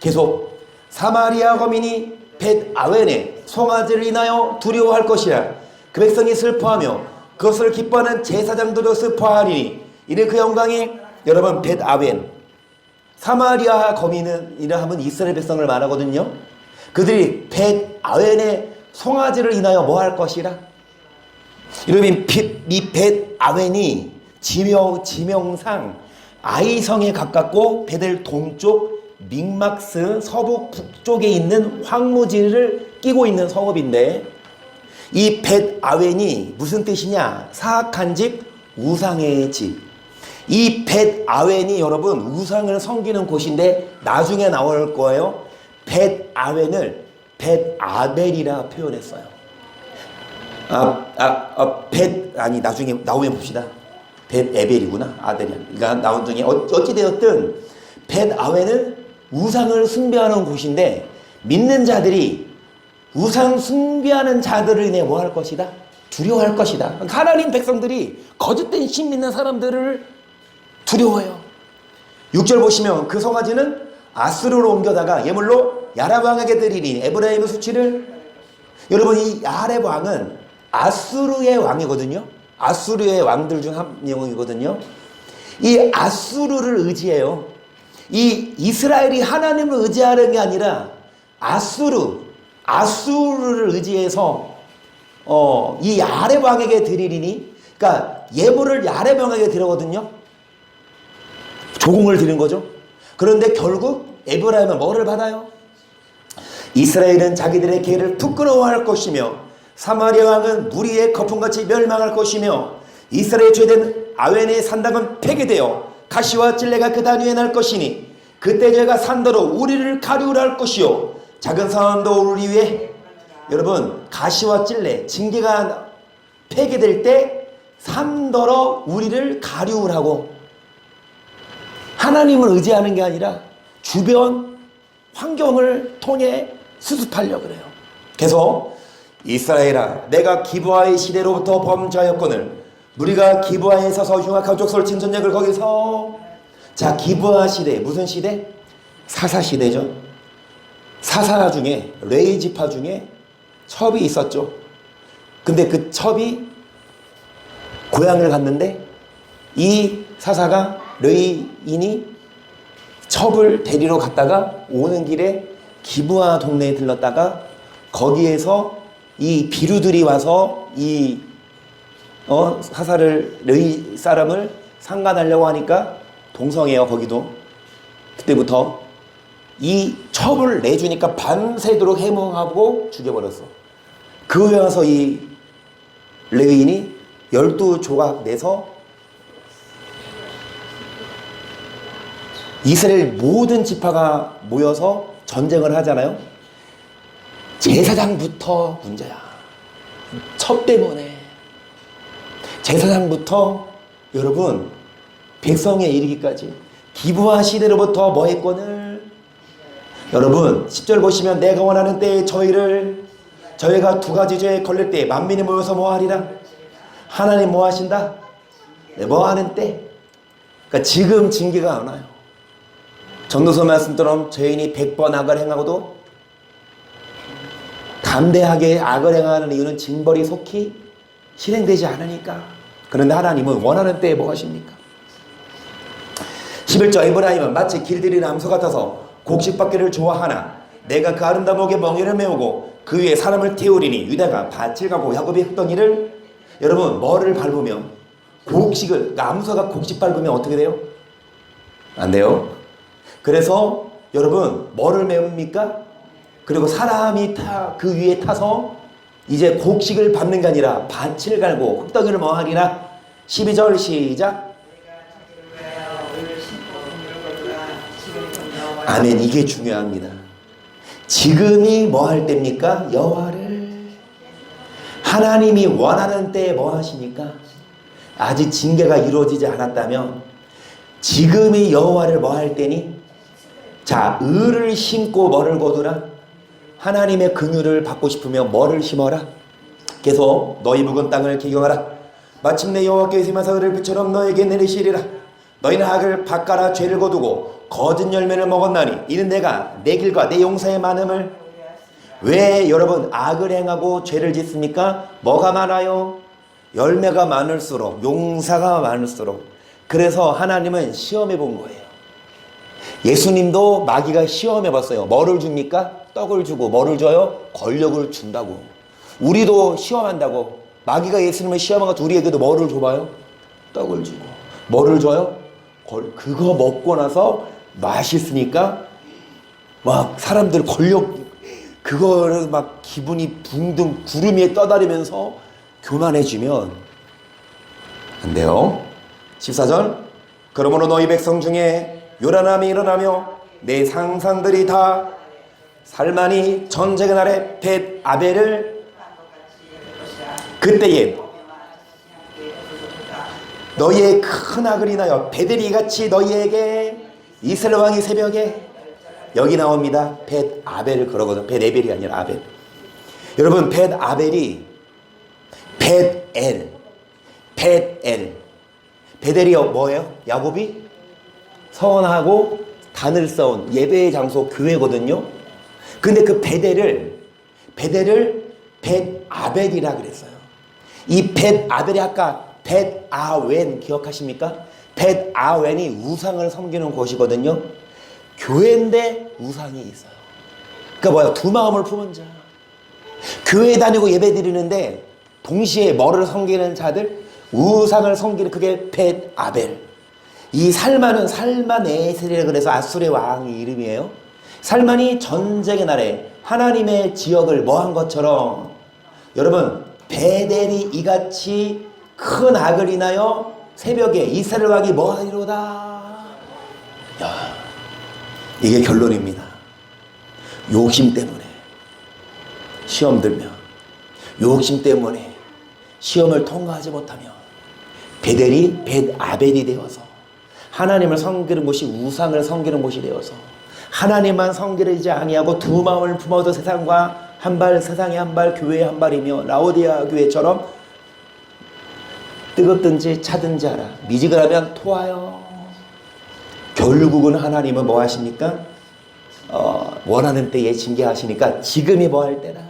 A: 계속 사마리아 거민이 벳아웬의 송아지를 인하여 두려워할 것이라. 그 백성이 슬퍼하며 그것을 기뻐하는 제사장들도 슬퍼하리니 이는 그 영광이. 여러분, 벳아웬, 사마리아 거민이라 하면 이스라엘 백성을 말하거든요. 그들이 벳 아웬의 송아지를 인하여 뭐 할 것이라? 여러분, 이 벳 아웬이 지명상 아이성에 가깝고 베델 동쪽, 믹막스 서부 북쪽에 있는 황무지를 끼고 있는 성읍인데, 이 벳 아웬이 무슨 뜻이냐? 사악한 집, 우상의 집. 이 벳 아웬이 여러분 우상을 섬기는 곳인데 나중에 나올 거예요. 벳 아웬을 벳 아벨이라 표현했어요. 나중에 나오면 봅시다. 벳 에벨이구나. 아벨이야. 그러니까 나온 중에 어찌되었든 벳 아웬은 우상을 숭배하는 곳인데, 믿는 자들이 우상 숭배하는 자들을 인해 뭐 할 것이다? 두려워할 것이다. 그러니까 하나님 백성들이 거짓된 신 믿는 사람들을 두려워해요. 6절 보시면 그 송아지는 아수르로 옮겨다가 예물로 야렙 왕에게 드리니 에브라임의 수치를. 여러분, 이 야렙 왕은 아수르의 왕이거든요. 아수르의 왕들 중 한 명이거든요. 이 아수르를 의지해요. 이 이스라엘이 하나님을 의지하는 게 아니라 아수르를 의지해서 이 야렙 왕에게 드리리니, 그러니까 예물을 야렙 왕에게 드리거든요. 조공을 드린 거죠. 그런데 결국 에브라임은 뭐를 받아요? 이스라엘은 자기들의 계를 부끄러워할 것이며 사마리아 왕은 무리의 거품같이 멸망할 것이며 이스라엘 죄된 아웬의 산당은 폐기되어 가시와 찔레가 그 단 위에 날 것이니 그때 저희가 산더러 우리를 가리우라 할 것이요 작은 산도 우리 위에. 여러분, 가시와 찔레, 징계가 폐기될 때 산더러 우리를 가리우라고. 하나님을 의지하는 게 아니라 주변 환경을 통해 수습하려고 그래요. 그래서 이스라엘아, 내가 기브아의 시대로부터 범죄하였거늘 우리가 기브아에 서서 흉악한 족속을 친 전쟁을 거기서. 자, 기브아 시대 무슨 시대? 사사 시대죠. 사사 중에 레위 지파 중에 첩이 있었죠. 근데 그 첩이 고향을 갔는데 이 사사가 레위인이 첩을 데리러 갔다가 오는 길에 기브아 동네에 들렀다가 거기에서 이 비류들이 와서 이 사사를, 레위 사람을 상간하려고 하니까 동성애요. 거기도 그때부터 이 첩을 내주니까 밤새도록 해몽하고 죽여버렸어. 그 후에 와서 이 레위인이 12조각 내서 이스라엘 모든 지파가 모여서 전쟁을 하잖아요. 제사장부터 문제야. 첩 때문에. 제사장부터 여러분 백성에 이르기까지 기브아 시대로부터 뭐 했거늘. 여러분 10절 보시면 내가 원하는 때에 저희가 두 가지 죄에 걸릴 때에 만민이 모여서 뭐 하리라. 하나님 뭐 하신다? 네, 뭐 하는 때. 그러니까 지금 징계가 안 와요. 전도서 말씀처럼 죄인이 100번 악을 행하고도 담대하게 악을 행하는 이유는 징벌이 속히 실행되지 않으니까. 그런데 하나님은 원하는 때에 뭐 하십니까? 11절 에브라임은 마치 길들이 남소 같아서 곡식받기를 좋아하나 내가 그 아름다운 목에 멍에를 메우고 그 위에 사람을 태우리니 유다가 밭을 가고 야곱이 했던 일을. 여러분, 뭐를 밟으면 곡식을, 남소가 곡식 밟으면 어떻게 돼요? 안 돼요. 그래서 여러분 뭐를 메웁니까? 그리고 사람이 그 위에 타서 이제 곡식을 밟는 게 아니라 밭을 갈고 흙덩이를 뭐 하리라. 12절 시작. 아멘. 이게 중요합니다. 지금이 뭐 할 때입니까? 여호와를. 하나님이 원하는 때에 뭐 하십니까? 아직 징계가 이루어지지 않았다면 지금이 여호와를 뭐 할 때니? 자, 의를 심고 뭐를 거두라? 하나님의 긍휼을 받고 싶으면 뭐를 심어라? 계속 너희 묵은 땅을 기경하라. 마침내 여호와께서 임하사 의를 빛처럼 너에게 내리시리라. 너희는 악을 밭가라 죄를 거두고 거짓 열매를 먹었나니 이는 내가 내 길과 내 용서의 많음을. 왜 여러분 악을 행하고 죄를 짓습니까? 뭐가 많아요? 열매가 많을수록, 용사가 많을수록. 그래서 하나님은 시험해 본 거예요. 예수님도 마귀가 시험해 봤어요. 뭐를 줍니까? 떡을 주고. 뭐를 줘요? 권력을 준다고. 우리도 시험한다고. 마귀가 예수님을 시험한 것 우리에게도 뭐를 줘봐요? 떡을 주고. 뭐를 줘요? 그거 먹고 나서 맛있으니까 막 사람들 권력, 그거를 막 기분이 붕붕 구름 위에 떠다니면서 교만해지면 안 돼요. 14절. 그러므로 너희 백성 중에 요란함이 일어나며 내 상상들이 다 살만이 전쟁의 날에 벳 아벨을 그때에 너희의 큰 악을 인하여 베델이 같이 너희에게 이스라엘 왕이 새벽에 여기 나옵니다. 벳 아벨을 그러거든. 벳 에벨이 아니라 아벨. 여러분 벳 아벨이 벳엘 베델이 뭐예요? 야곱이 서원하고 단을 쌓은 예배의 장소 교회거든요. 근데 그 베델을 벳 아벨이라 그랬어요. 이 벳 아벨이 아까 벳 아웬 기억하십니까? 벳 아웬이 우상을 섬기는 곳이거든요. 교회인데 우상이 있어요. 그러니까 뭐야? 두 마음을 품은 자. 교회 다니고 예배 드리는데 동시에 뭐를 섬기는 자들? 우상을 섬기는, 그게 벳 아벨. 이 살만은 살만에셀이라 그래서 아수르의 왕의 이름이에요. 살만이 전쟁의 날에 하나님의 지역을 뭐한 것처럼, 여러분 베델이 이같이 큰 악을 인하여 새벽에 이스라엘 왕이 뭐하리로다. 야, 이게 결론입니다. 욕심 때문에 시험 들면, 욕심 때문에 시험을 통과하지 못하면 베델이 벳 아벨이 되어서 하나님을 섬기는 곳이 우상을 섬기는 곳이 되어서 하나님만 섬기지 아니하고 두 마음을 품어도 세상과 한 발, 세상에 한 발, 교회에 한 발이며 라오디아 교회처럼 뜨겁든지 차든지 하라. 미지근하면 토하여. 결국은 하나님은 뭐 하십니까? 원하는 때에 징계하시니까 지금이 뭐 할 때라.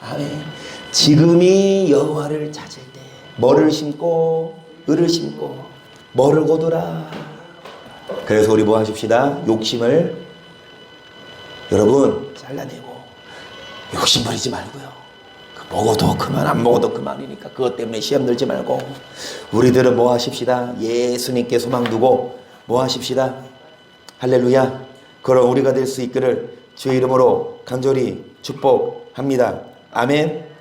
A: 아멘. 지금이 여호와를 찾을 때. 뭐를 심고 을을 심고 뭐를 거두라. 그래서 우리 뭐 하십시다. 욕심을 여러분 잘라내고 욕심 부리지 말고요. 먹어도 그만, 안 먹어도 그만이니까 그것 때문에 시험 들지 말고 우리들은 뭐 하십시다. 예수님께 소망 두고 뭐 하십시다. 할렐루야. 그럼 우리가 될 수 있기를 주의 이름으로 간절히 축복합니다. 아멘.